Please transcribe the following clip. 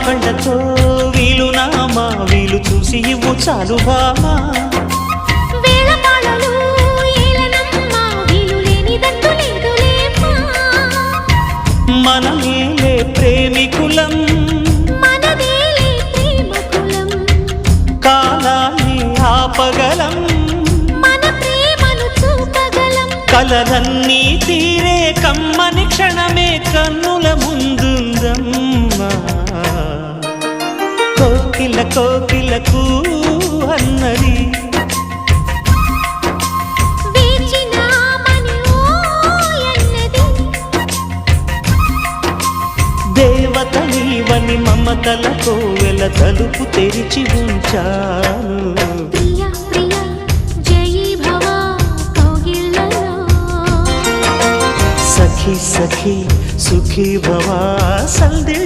కళ్ళతో వీలు నామా వీలు చూసి ఇవ్వు చాలు బామా మనమేలే ప్రేమికులం కాలాన్ని ఆపగలం కలలన్నీ తీరే కమ్మని క్షణమే కన్నుల ముందుందమ్మా కోకిల కోకిలకు అన్నది దేవత నీవని మమతల కోవెల తలుపు తెరిచి ఉంచాను సఖీ సఖీ సుఖీ భవా సందే